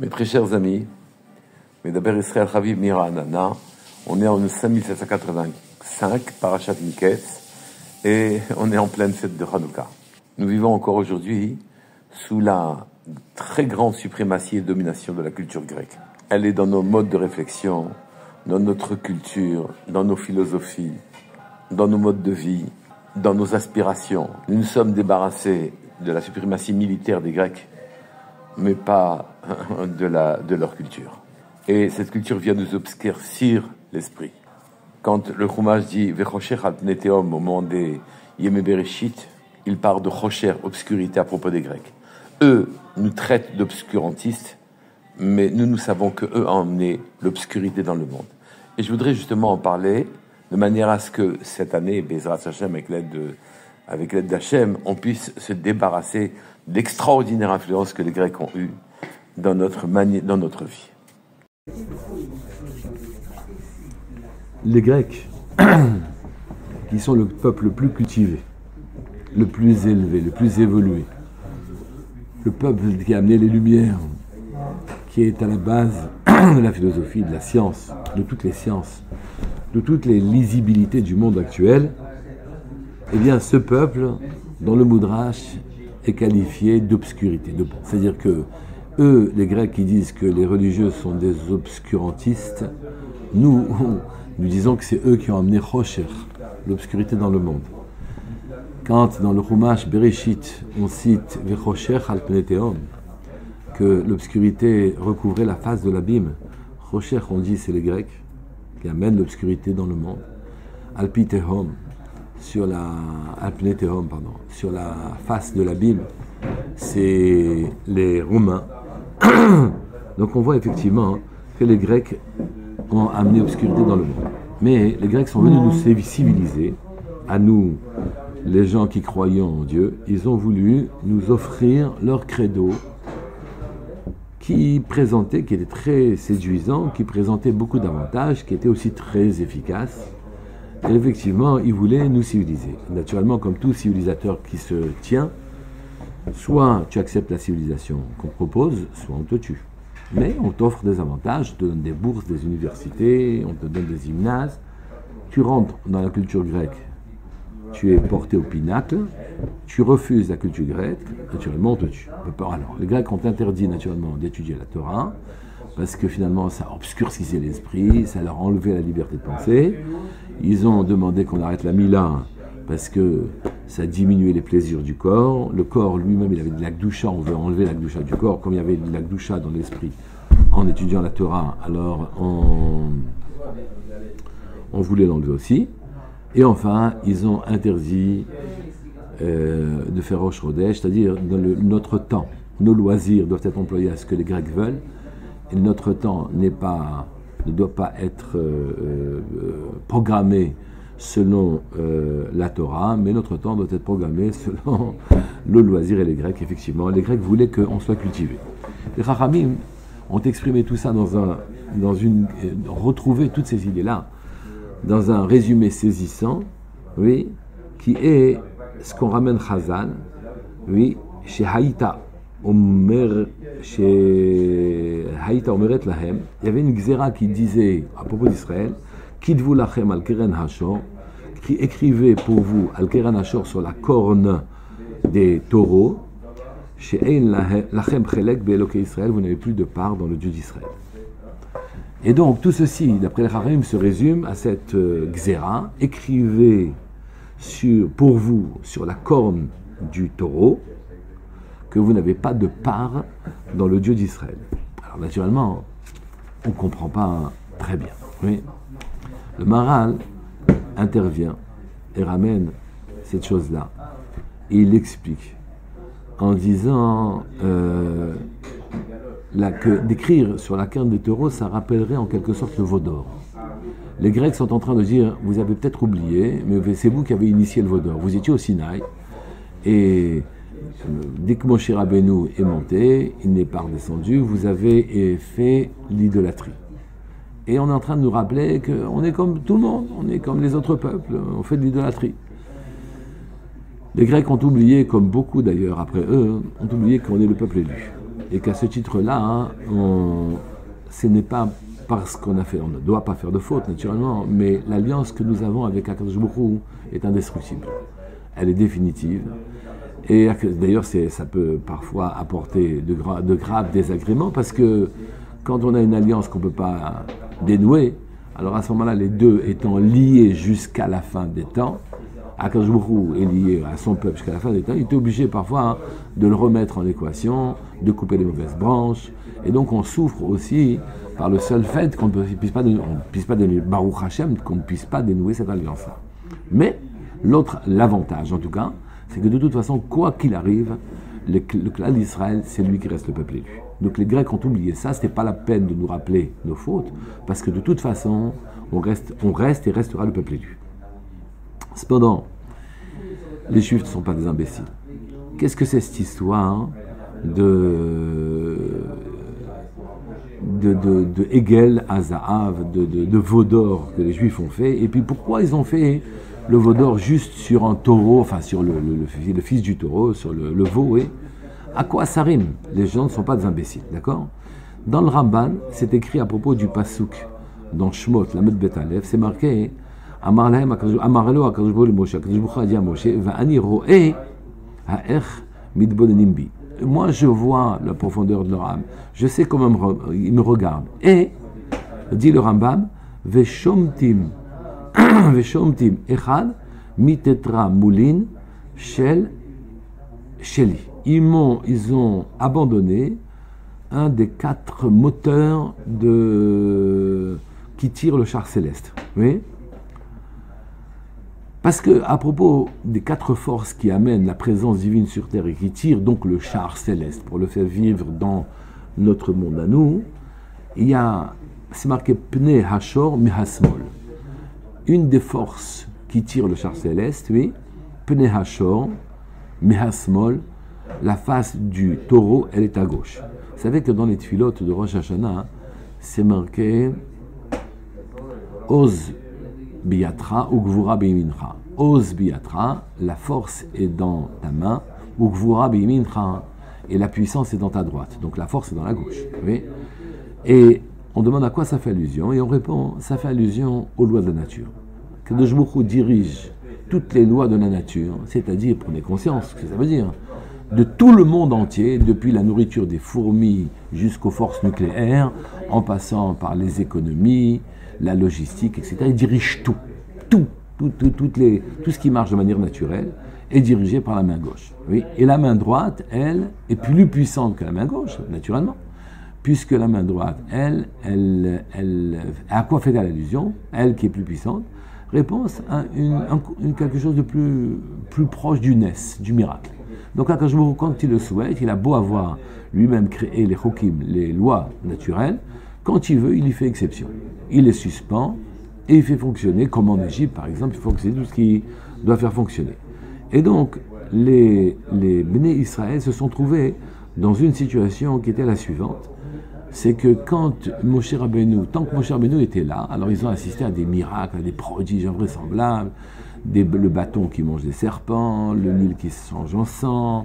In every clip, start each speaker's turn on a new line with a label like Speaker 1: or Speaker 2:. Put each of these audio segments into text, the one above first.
Speaker 1: Mes très chers amis, Medaber Israël Chaviv Mira Anana, on est en 5785, Parashat Miketz, et on est en pleine fête de Hanouka. Nous vivons encore aujourd'hui sous la très grande suprématie et domination de la culture grecque. Elle est dans nos modes de réflexion, dans notre culture, dans nos philosophies, dans nos modes de vie, dans nos aspirations. Nous nous sommes débarrassés de la suprématie militaire des Grecs, mais pas de leur culture. Et cette culture vient nous obscurcir l'esprit. Quand le Chumash dit « Vechosher al pnei tehom » au moment des Yemei Bereshit, il parle de Chosher, obscurité à propos des Grecs. Eux nous traitent d'obscurantistes, mais nous savons qu'eux ont emmené l'obscurité dans le monde. Et je voudrais justement en parler de manière à ce que cette année, Bezrat Hashem, avec l'aide d'Hachem, on puisse se débarrasser de l'extraordinaire influence que les Grecs ont eue dans notre vie.
Speaker 2: Les Grecs, qui sont le peuple le plus cultivé, le plus élevé, le plus évolué, le peuple qui a amené les Lumières, qui est à la base de la philosophie, de la science, de toutes les sciences, de toutes les lisibilités du monde actuel, eh bien ce peuple, dans le Midrash, est qualifié d'obscurité. C'est-à-dire que eux, les Grecs qui disent que les religieux sont des obscurantistes, nous disons que c'est eux qui ont amené Chosher, l'obscurité dans le monde. Quand dans le Chumash Bereshit, on cite Vechosher al pnei tehom, que l'obscurité recouvrait la face de l'abîme, Chosher, on dit, c'est les Grecs qui amènent l'obscurité dans le monde. Al pi tehom, sur la face de l'abîme, c'est les Romains. Donc on voit effectivement que les Grecs ont amené l'obscurité dans le monde. Mais les Grecs sont venus nous civiliser, à nous, les gens qui croyons en Dieu. Ils ont voulu nous offrir leur credo qui était très séduisant, qui présentait beaucoup d'avantages, qui était aussi très efficace. Et effectivement, ils voulaient nous civiliser. Naturellement, comme tout civilisateur qui se tient, soit tu acceptes la civilisation qu'on propose, soit on te tue. Mais on t'offre des avantages, on te donne des bourses, des universités, on te donne des gymnases. Tu rentres dans la culture grecque, tu es porté au pinacle, tu refuses la culture grecque, naturellement on te tue. Alors, les Grecs ont interdit naturellement d'étudier la Torah, parce que finalement ça obscurcissait l'esprit, ça leur enlevait la liberté de penser. Ils ont demandé qu'on arrête la Mila, parce que ça diminuait les plaisirs du corps. Le corps lui-même, il avait de la Gdusha, on veut enlever la Gdusha du corps. Comme il y avait de la Gdusha dans l'esprit, en étudiant la Torah, alors on voulait l'enlever aussi. Et enfin, ils ont interdit de faire Rosh Chodesh, c'est-à-dire notre temps, nos loisirs doivent être employés à ce que les Grecs veulent, et notre temps ne doit pas être programmé selon la Torah, mais notre temps doit être programmé selon le loisir. Et les Grecs, effectivement, les Grecs voulaient qu'on soit cultivé. Les Chachamim ont exprimé tout ça retrouvé toutes ces idées-là dans un résumé saisissant, oui, qui est ce qu'on ramène Chazal, oui, chez Haïta Omeret Lahem. Il y avait une Gzera qui disait à propos d'Israël, Kidvu Lachem al Keren Hashor, qui écrivait pour vous al Keren Hashor sur la corne des taureaux, chez Ein Lachem Chelek Be'Elokei Israël, vous n'avez plus de part dans le Dieu d'Israël. Et donc tout ceci, d'après les Chachamim, se résume à cette Gzera, écrivez pour vous sur la corne du taureau que vous n'avez pas de part dans le Dieu d'Israël. Alors naturellement, on ne comprend pas très bien. Oui. Le Maharal intervient et ramène cette chose-là. Et il l'explique en disant que d'écrire sur la corne des taureaux, ça rappellerait en quelque sorte le veau d'or. Les Grecs sont en train de dire, vous avez peut-être oublié, mais c'est vous qui avez initié le veau d'or. Vous étiez au Sinaï, et dès que Moshe Rabbeinu est monté, il n'est pas redescendu, vous avez fait l'idolâtrie. Et on est en train de nous rappeler qu'on est comme tout le monde, on est comme les autres peuples, on fait de l'idolâtrie. Les Grecs ont oublié, comme beaucoup d'ailleurs après eux, ont oublié qu'on est le peuple élu. et qu'à ce titre-là, ce n'est pas parce qu'on a fait, on ne doit pas faire de faute naturellement, mais l'alliance que nous avons avec Akadosh Baruch Hu est indestructible. Elle est définitive. Et d'ailleurs, ça peut parfois apporter de graves désagréments parce que quand on a une alliance qu'on ne peut pas dénouer, alors à ce moment-là, les deux étant liés jusqu'à la fin des temps, Akadosh Baruch Hu est lié à son peuple jusqu'à la fin des temps, il est obligé parfois de le remettre en équation, de couper les mauvaises branches, et donc on souffre aussi par le seul fait qu'on ne puisse pas dénouer, Baruch Hashem, qu'on ne puisse pas dénouer cette alliance-là. Mais l'avantage en tout cas, c'est que de toute façon, quoi qu'il arrive, le clan d'Israël, c'est lui qui reste le peuple élu. Donc les Grecs ont oublié ça, ce n'était pas la peine de nous rappeler nos fautes, parce que de toute façon, on reste et restera le peuple élu. Cependant, les Juifs ne sont pas des imbéciles. Qu'est-ce que c'est cette histoire de Hegel à Zahav, de veau d'or que les Juifs ont fait? Et puis pourquoi ils ont fait le veau d'or juste sur un taureau, enfin sur le fils du taureau, sur le veau, et à quoi ça rime? Les gens ne sont pas des imbéciles, d'accord? Dans le Ramban, c'est écrit à propos du Passouk, dans Shmot, la Med Bet Aleph, c'est marqué Amarelo Akadosh Baruch Hu Moshe, Akadosh Baruch Hu a dit à Moshe, Va'ani ro'eh ha'ech mitbonenim bi. Moi, je vois la profondeur de leur âme. Je sais comment ils me regardent. Et, dit le Rambam, Veshomtim echad mitetra moulin shel sheli. Ils ont abandonné un des 4 moteurs qui tirent le char céleste. Oui. Parce que, à propos des 4 forces qui amènent la présence divine sur terre et qui tirent donc le char céleste pour le faire vivre dans notre monde à nous, c'est marqué Pnei Hashor Mehasmol. Une des forces qui tire le char céleste, oui, Pnei Hashor Mehasmol, la face du taureau, elle est à gauche. Vous savez que dans les tfilotes de Rosh Hashanah, c'est marqué Oz Biatra ou Gvura Bimincha. Oz Biatra, la force est dans ta main, ou Gvura Bimincha, et la puissance est dans ta droite. Donc la force est dans la gauche. Oui. Et on demande à quoi ça fait allusion, et on répond, ça fait allusion aux lois de la nature. Kadosh Baruch Hu dirige toutes les lois de la nature, c'est-à-dire, prenez conscience, ce que ça veut dire, de tout le monde entier, depuis la nourriture des fourmis jusqu'aux forces nucléaires, en passant par les économies, la logistique, etc. Il dirige tout ce qui marche de manière naturelle est dirigé par la main gauche. Oui. Et la main droite, elle, est plus puissante que la main gauche, naturellement, puisque la main droite, elle à quoi fait-elle allusion? Elle qui est plus puissante, réponse à quelque chose de plus proche du Ness, du miracle. Donc Akadosh Baruch Hu, quand il le souhaite, il a beau avoir lui-même créé les chokim, les lois naturelles, quand il veut, il y fait exception. Il les suspend et il fait fonctionner, comme en Égypte par exemple, il faut que c'est tout ce qui doit faire fonctionner. Et donc, les Béné Israël se sont trouvés dans une situation qui était la suivante, c'est que quand Moshe Rabbeinu, tant que Moshe Rabbeinu était là, alors ils ont assisté à des miracles, à des prodiges invraisemblables, le bâton qui mange des serpents, le Nil qui se change en sang,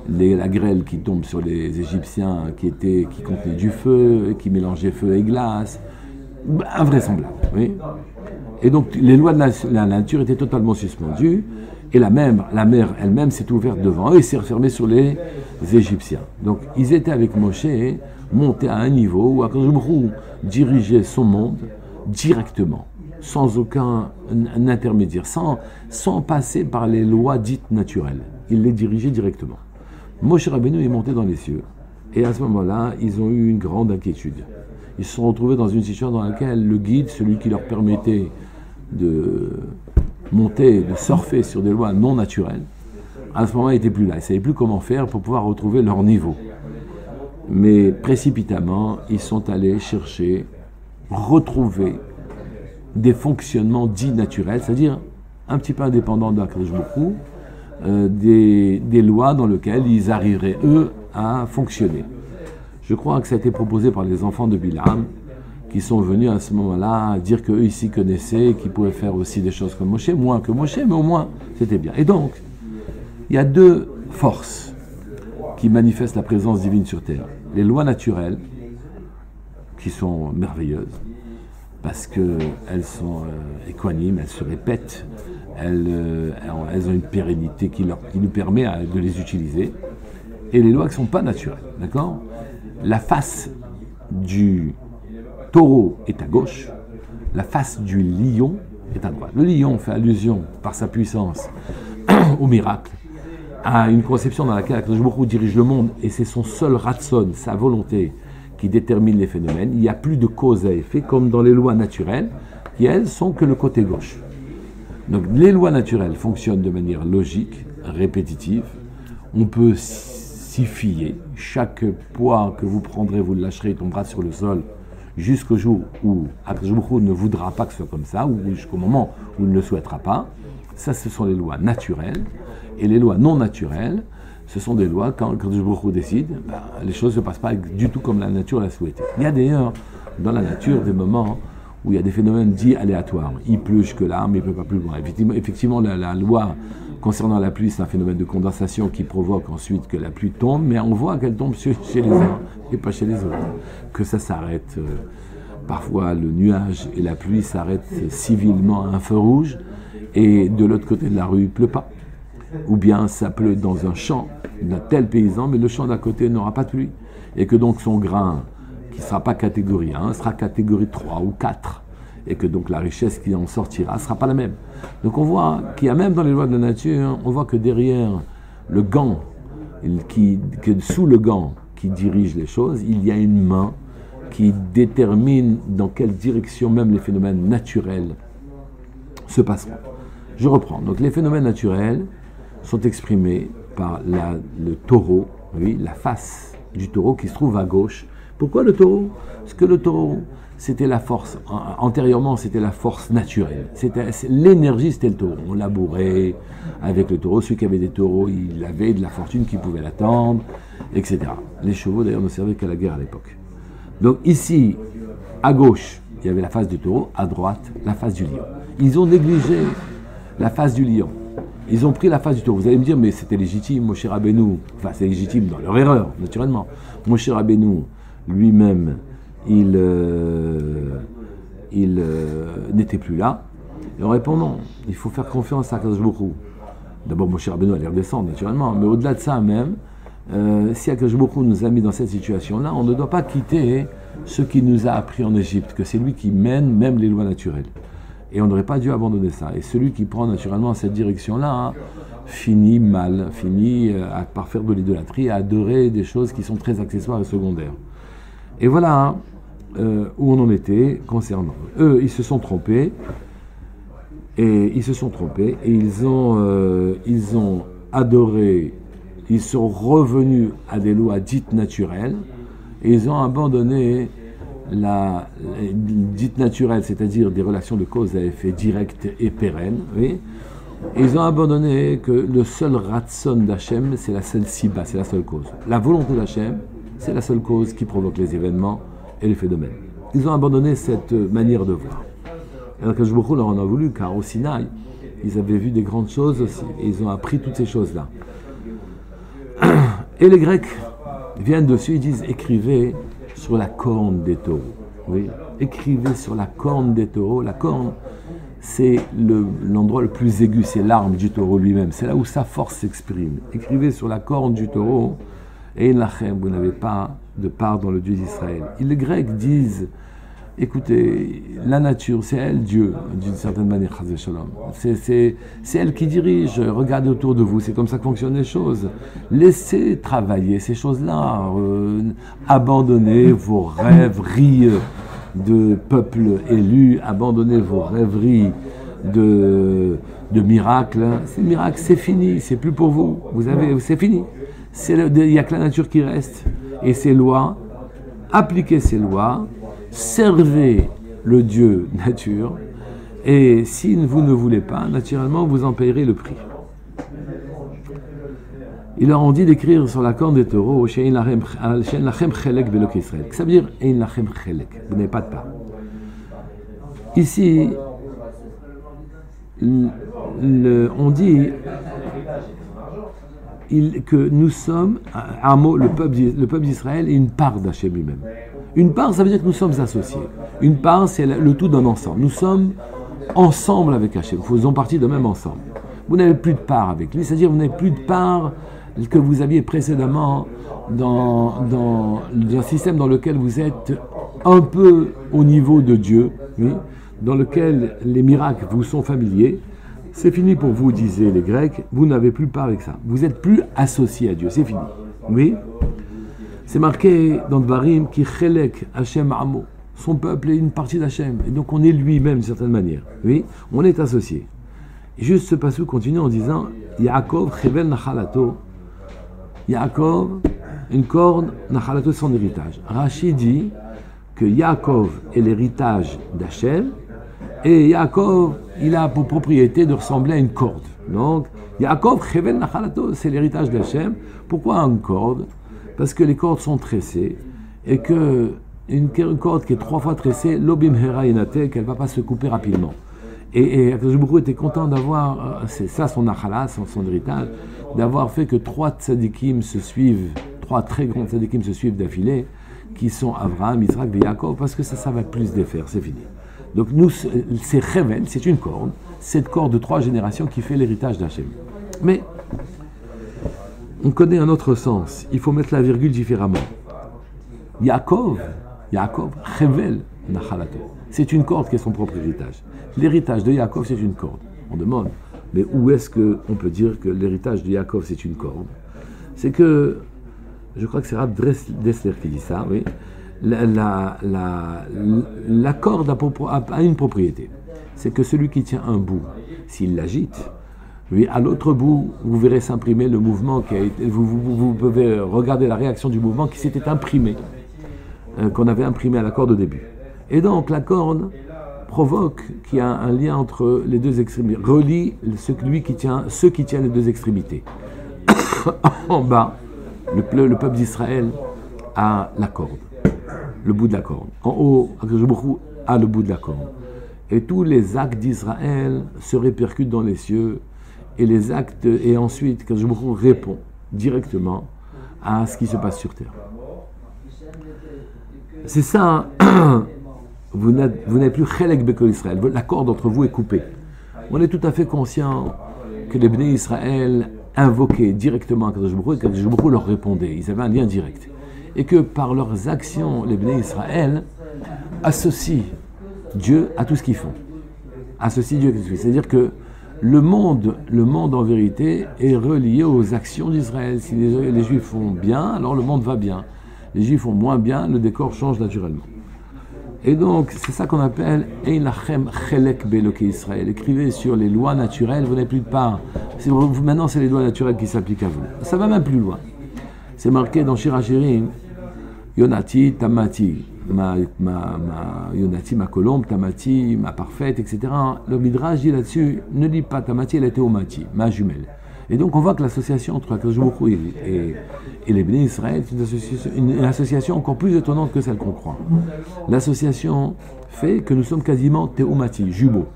Speaker 2: la grêle qui tombe sur les Égyptiens qui contenait du feu, qui mélangeait feu et glace, invraisemblable. Oui. Et donc les lois de la nature étaient totalement suspendues, et la mer elle-même s'est ouverte devant eux et s'est refermée sur les Égyptiens. Donc ils étaient avec Moshe, montés à un niveau où Akadosh Baruch Hu dirigeait son monde directement, sans aucun intermédiaire, sans passer par les lois dites naturelles. Il les dirigeait directement. Moshe Rabbeinu est monté dans les cieux, et à ce moment-là, ils ont eu une grande inquiétude. Ils se sont retrouvés dans une situation dans laquelle le guide, celui qui leur permettait de monter, de surfer sur des lois non naturelles, à ce moment-là, il n'était plus là. Ils ne savaient plus comment faire pour pouvoir retrouver leur niveau. Mais précipitamment, ils sont allés retrouver des fonctionnements dits naturels, c'est-à-dire un petit peu indépendants d'Akadosh Baruch Hu, des lois dans lesquelles ils arriveraient, eux, à fonctionner. Je crois que ça a été proposé par les enfants de Bilam, qui sont venus à ce moment-là dire qu'eux ici connaissaient, qu'ils pouvaient faire aussi des choses comme Moshe, moins que Moshe, mais au moins c'était bien. Et donc, il y a 2 forces qui manifestent la présence divine sur terre. les lois naturelles, qui sont merveilleuses, parce qu'elles sont équanimes, elles se répètent, elles ont une pérennité qui nous permet de les utiliser, et les lois qui ne sont pas naturelles, d'accord? La face du taureau est à gauche, la face du lion est à droite. Le lion fait allusion, par sa puissance, au miracle, à une conception dans laquelle Akadosh Baruch Hu dirige le monde, et c'est son seul ratson, sa volonté, qui détermine les phénomènes. Il n'y a plus de cause à effet, comme dans les lois naturelles, qui elles sont que le côté gauche. Donc les lois naturelles fonctionnent de manière logique, répétitive. On peut s'y fier. Chaque poids que vous prendrez, vous le lâcherez, il tombera sur le sol jusqu'au jour où Akadosh Baruch Hu ne voudra pas que ce soit comme ça, ou jusqu'au moment où il ne le souhaitera pas. Ça, ce sont les lois naturelles. Et les lois non naturelles, ce sont des lois, quand Akadosh Baruch Hu décide, les choses ne se passent pas du tout comme la nature l'a souhaité. Il y a d'ailleurs, dans la nature, des moments où il y a des phénomènes dits aléatoires. Il pleut jusque-là, mais il ne peut pas plus loin. Effectivement, la loi concernant la pluie, c'est un phénomène de condensation qui provoque ensuite que la pluie tombe, mais on voit qu'elle tombe chez les uns et pas chez les autres. Que ça s'arrête, parfois le nuage et la pluie s'arrêtent civilement à un feu rouge, et de l'autre côté de la rue, il ne pleut pas. Ou bien ça pleut dans un champ d'un tel paysan, mais le champ d'à côté n'aura pas de pluie. Et que donc son grain, qui ne sera pas catégorie 1, sera catégorie 3 ou 4. Et que donc la richesse qui en sortira ne sera pas la même. Donc on voit qu'il y a même dans les lois de la nature, on voit que derrière le gant, que sous le gant qui dirige les choses, il y a une main qui détermine dans quelle direction même les phénomènes naturels se passeront. Je reprends. Donc les phénomènes naturels sont exprimés par le taureau, oui, la face du taureau qui se trouve à gauche. Pourquoi le taureau? Parce que le taureau, c'était la force, antérieurement c'était la force naturelle. L'énergie, c'était le taureau. On labourait avec le taureau. Celui qui avait des taureaux, il avait de la fortune qui pouvait l'attendre, etc. Les chevaux d'ailleurs ne servaient qu'à la guerre à l'époque. Donc ici, à gauche, il y avait la face du taureau, à droite, la face du lion. Ils ont négligé la face du lion. Ils ont pris la face du taureau. Vous allez me dire, mais c'était légitime, Moshe Rabbeinu. Enfin, c'est légitime dans leur erreur, naturellement. Moshe Rabbeinu, lui-même, il n'était plus là. Et on répond non, il faut faire confiance à Akadosh Baruch Hu. D'abord, Moshe Rabbeinu allait redescendre, naturellement. Mais au-delà de ça même, si Akadosh Baruch Hu nous a mis dans cette situation-là, on ne doit pas quitter ce qu'il nous a appris en Égypte, que c'est lui qui mène même les lois naturelles. Et on n'aurait pas dû abandonner ça. Et celui qui prend naturellement cette direction-là finit mal, par faire de l'idolâtrie, à adorer des choses qui sont très accessoires et secondaires. Et voilà où on en était concernant. Eux, ils se sont trompés, et ils ont adoré, ils sont revenus à des lois dites naturelles, et ils ont abandonné la dite naturelle, c'est-à-dire des relations de cause à effet direct et pérenne, oui. Et ils ont abandonné que le seul ratson d'Hachem, c'est la seule siba, c'est la seule cause. La volonté d'Hachem, c'est la seule cause qui provoque les événements et les phénomènes. Ils ont abandonné cette manière de voir. Alors que Akadosh leur en a voulu, car au Sinaï, ils avaient vu des grandes choses aussi, et ils ont appris toutes ces choses-là. Et les Grecs viennent dessus, ils disent, écrivez sur la corne des taureaux. Oui, écrivez sur la corne des taureaux. La corne, c'est l'endroit le plus aigu, c'est l'arme du taureau lui-même. C'est là où sa force s'exprime. Écrivez sur la corne du taureau, et lachem, vous n'avez pas de part dans le Dieu d'Israël. Et les Grecs disent, écoutez, la nature, c'est elle Dieu, d'une certaine manière, chas v'shalom. C'est elle qui dirige. Regardez autour de vous, c'est comme ça que fonctionnent les choses. Laissez travailler ces choses-là. Abandonnez vos rêveries de peuple élu, abandonnez vos rêveries de miracles. Ces miracles, c'est fini, c'est plus pour vous. C'est fini. Il n'y a que la nature qui reste. Et ces lois, appliquez ces lois, servez le Dieu nature, et si vous ne voulez pas, naturellement, vous en payerez le prix. Ils leur ont dit d'écrire sur la corne des taureaux, Shein lachem chelek belok Israël. Ça veut dire Ein lachem chelek, vous n'avez pas de part. Ici, on dit, que nous sommes, le peuple d'Israël est une part d'Hachem lui-même. Une part, ça veut dire que nous sommes associés. Une part, c'est le tout d'un ensemble. Nous sommes ensemble avec Hachem. Nous faisons partie d'un même ensemble. Vous n'avez plus de part avec lui, c'est-à-dire que vous n'avez plus de part que vous aviez précédemment dans un système dans lequel vous êtes un peu au niveau de Dieu, oui, dans lequel les miracles vous sont familiers. C'est fini pour vous, disaient les Grecs, vous n'avez plus part avec ça. Vous n'êtes plus associé à Dieu, c'est fini. Oui. C'est marqué dans Dvarim qui chelek Hachem Amo. Son peuple est une partie d'Hachem. Et donc on est lui-même d'une certaine manière. Oui, on est associé. Et juste ce passage continue en disant Yaakov chevel nachalato. Yaakov, une corde, nachalato, son héritage. Rashi dit que Yaakov est l'héritage d'Hachem et Yaakov, il a pour propriété de ressembler à une corde. Donc Yaakov chevel nachalato, c'est l'héritage d'Hachem. Pourquoi une corde? Parce que les cordes sont tressées et que une corde qui est 3 fois tressée, l'obim hera inate, qu'elle ne va pas se couper rapidement. Et Akadosh Baruch Hu était content d'avoir, c'est ça son achala, son héritage, d'avoir fait que 3 tzadikim se suivent, 3 très grands tzadikim se suivent d'affilée, qui sont Avraham, Yitzhak et Yaakov, parce que ça va plus défaire, c'est fini. Donc nous, c'est Chevel, c'est une corde, cette corde de 3 générations qui fait l'héritage d'Hachem. Mais on connaît un autre sens. Il faut mettre la virgule différemment. Yaakov, Chevel, Nachalato. C'est une corde qui est son propre héritage. L'héritage de Yaakov, c'est une corde. On demande, mais où est-ce qu'on peut dire que l'héritage de Yaakov, c'est une corde? C'est que, je crois que c'est Rav Dessler qui dit ça, oui. La corde a une propriété. C'est que celui qui tient un bout, s'il l'agite, oui, à l'autre bout, vous verrez s'imprimer le mouvement qui a été. Vous pouvez regarder la réaction du mouvement qui s'était imprimé, qu'on avait imprimé à la corde au début. Et donc la corde provoque qu'il y a un lien entre les deux extrémités, relie ceux qui tiennent les deux extrémités. En bas, le peuple d'Israël a la corde, le bout de la corde. En haut, Akadosh Baruch Hu a le bout de la corde. Et tous les actes d'Israël se répercutent dans les cieux. Et les actes, et ensuite, quand je me réponds directement à ce qui se passe sur terre. C'est ça, vous n'avez plus Chelek Bekol Israël, la corde entre vous est coupée. On est tout à fait conscient que les Bnei Israël invoquaient directement Kadosh Baruch Hu, et Kadosh Baruch Hu leur répondait, ils avaient un lien direct. Et que par leurs actions, les Bnei Israël associent Dieu à tout ce qu'ils font. Associent Dieu à tout ce qu'ils font. C'est-à-dire que le monde en vérité est relié aux actions d'Israël. Si les Juifs font bien, alors le monde va bien. Les Juifs font moins bien, le décor change naturellement. Et donc, c'est ça qu'on appelle Ein lachem chelek be'elokei Israël. Écrivez sur les lois naturelles, vous n'avez plus de part. Maintenant, c'est les lois naturelles qui s'appliquent à vous. Ça va même plus loin. C'est marqué dans Shir HaShirim, Yonati, Tamati. Yonati, ma colombe, Tamati, ma parfaite, etc. Le Midrash dit là-dessus, ne lis pas Tamati, elle était Omati, ma jumelle. Et donc on voit que l'association entre Akadosh Baruch Hu et les Bnei Israël, c'est une association encore plus étonnante que celle qu'on croit. L'association fait que nous sommes quasiment Théomati, jumeaux.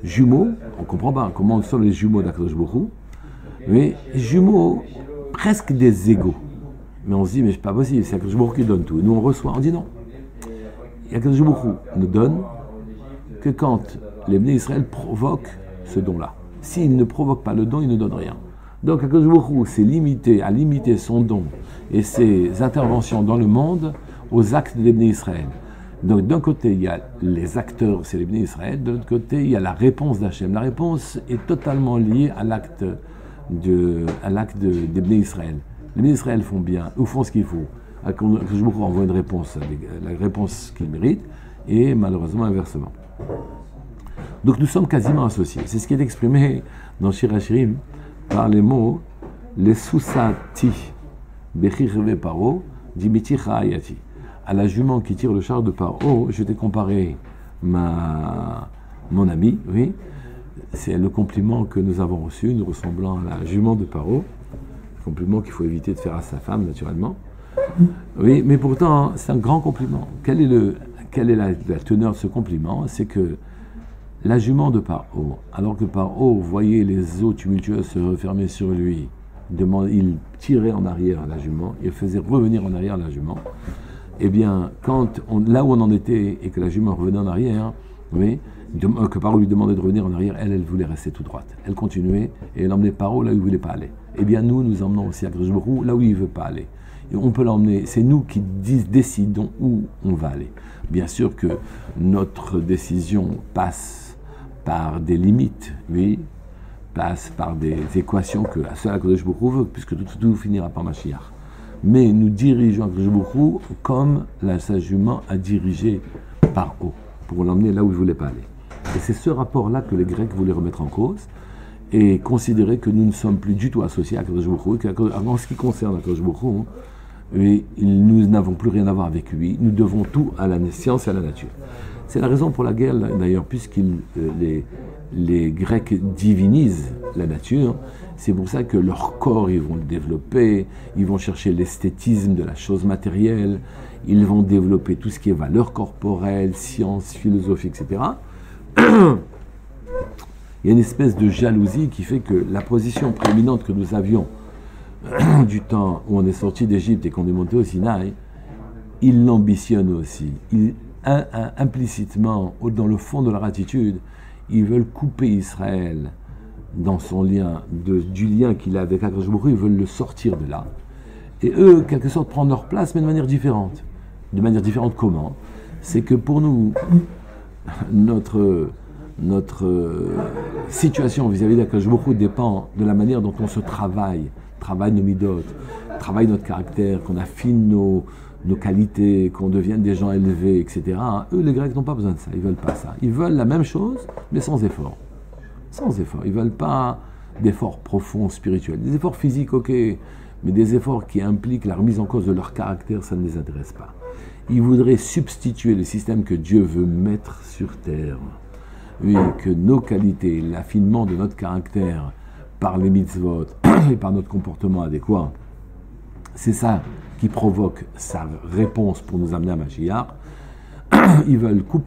Speaker 2: Jumeaux, on ne comprend pas comment nous sommes les jumeaux d'Akadosh Baruch Hu, mais jumeaux presque des égaux. Mais on se dit, mais c'est pas possible, c'est Akadosh Baruch Hu qui donne tout. Et nous on reçoit, on dit non. Akadosh Baruch Hu ne donne que quand les Bnei Israël provoquent ce don-là. S'il ne provoque pas le don, il ne donne rien. Donc Akadosh Baruch Hu s'est limité à limiter son don et ses interventions dans le monde aux actes des Bnei Israël. Donc d'un côté, il y a les acteurs, c'est les Bnei Israël, de l'autre côté, il y a la réponse d'Hachem. La réponse est totalement liée à l'acte des Bnei Israël. Les Bnei Israël font bien, ou font ce qu'il faut. Akadosh Baruch Hu envoie une réponse avec la réponse qu'ils méritent, et malheureusement inversement. Donc nous sommes quasiment associés. C'est ce qui est exprimé dans Shir HaShirim par les mots les sousati bechirve paro dimiti chayati. À la jument qui tire le char de Paro, je t'ai comparé mon ami, oui, c'est le compliment que nous avons reçu, nous ressemblant à la jument de Paro, compliment qu'il faut éviter de faire à sa femme naturellement. Oui, mais pourtant c'est un grand compliment. Quelle est la teneur de ce compliment? C'est que la jument de Paro, alors que Paro voyait les eaux tumultueuses se refermer sur lui il tirait en arrière la jument, il faisait revenir en arrière la jument. Eh bien, là où on en était et que la jument revenait en arrière, oui, que Paro lui demandait de revenir en arrière, elle voulait rester tout droite. Elle continuait et elle emmenait Paro là où il ne voulait pas aller. Eh bien, nous emmenons aussi Akadosh Baruch Hu là où il ne veut pas aller. Et on peut l'emmener, c'est nous qui décidons où on va aller. Bien sûr que notre décision passe par des limites, oui, passe par des équations que seul Akadosh Baruch Hu veut, puisque tout finira par Mashiach. Mais nous dirigeons Akadosh Baruch Hu comme sa jument a dirigé par haut, pour l'emmener là où il ne voulait pas aller. Et c'est ce rapport-là que les Grecs voulaient remettre en cause et considérer que nous ne sommes plus du tout associés à Akadosh Baruch Hu, en ce qui concerne Akadosh Baruch Hu, nous n'avons plus rien à voir avec lui, nous devons tout à la science et à la nature. C'est la raison pour laquelle, d'ailleurs, les Grecs divinisent la nature, c'est pour ça que leur corps, ils vont le développer, ils vont chercher l'esthétisme de la chose matérielle, ils vont développer tout ce qui est valeur corporelle, science, philosophie, etc. Il y a une espèce de jalousie qui fait que la position prééminente que nous avions du temps où on est sorti d'Égypte et qu'on est monté au Sinaï, ils l'ambitionnent aussi. Implicitement, dans le fond de leur attitude, ils veulent couper Israël dans son lien, du lien qu'il a avec Akadosh Baruch Hu, ils veulent le sortir de là. Et eux, en quelque sorte, prendre leur place, mais de manière différente. De manière différente comment ? C'est que pour nous, notre situation vis-à-vis d'Akadosh Baruch Hu dépend de la manière dont on se travaille nos midot, travaille notre caractère, qu'on affine nos qualités, qu'on devienne des gens élevés, etc. Eux, les Grecs, n'ont pas besoin de ça, ils ne veulent pas ça. Ils veulent la même chose, mais sans effort. Sans effort. Ils ne veulent pas d'efforts profonds, spirituels. Des efforts physiques, ok, mais des efforts qui impliquent la remise en cause de leur caractère, ça ne les intéresse pas. Ils voudraient substituer le système que Dieu veut mettre sur terre. Oui, que nos qualités, l'affinement de notre caractère par les mitzvot et par notre comportement adéquat, c'est ça qui provoque sa réponse pour nous amener à Mashiach. Ils veulent couper